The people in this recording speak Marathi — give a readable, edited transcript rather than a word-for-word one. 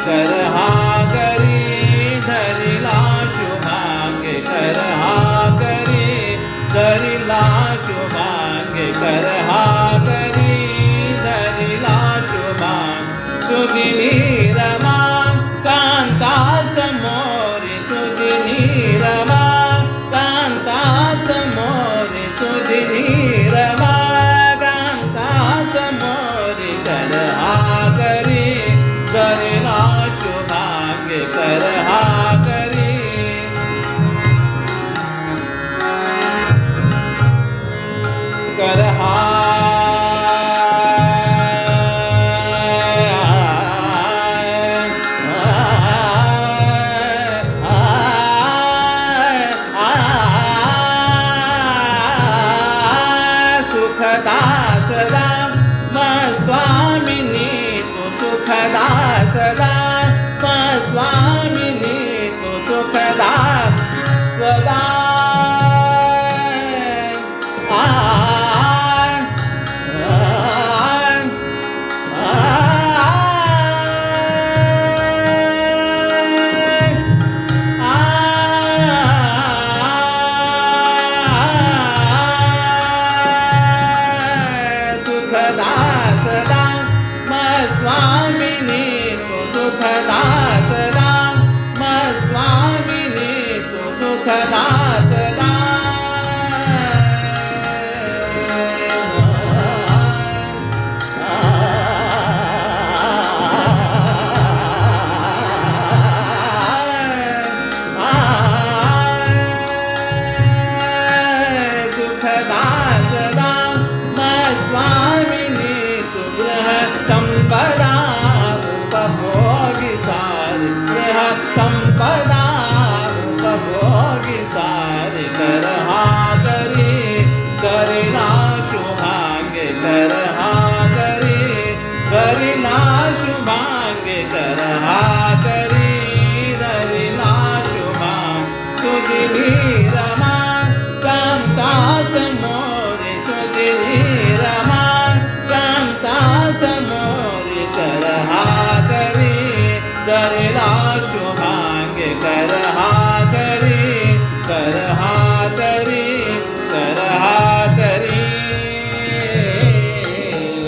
कर हा करी धरिला शुभांगे कर हा करी धरिला शुभांगे कर हा करी धरिला शुभांग सुदिनी रमा कांता समोरी सुदिनी रमा कांता समोरी सुदिनी रमा कांता समोरी कर हा करी करिला शुभांगे कर हा करी कर हा सुखदा सदा स्वामिनी तू सुखदा सदा स्वामिनी तू सुखदा सदा सुखदा सदा स्वामिनी तू सुखदा सदा स्वामिनी तू सुखदा सदा सुखदा सदा स्वामिनी तू गृह संपदा उपभोगी सारी गृह संपदा उपभोगी सारी कर हा करी करिला शुभांगे कर हा करी करिला शुभांगे कर हा करी धरिला शुभांग सुदिनी रमा कांता समोरी सुदिनी रमा कांता समोरी कर हा करी धरिला शुभांगे कर हा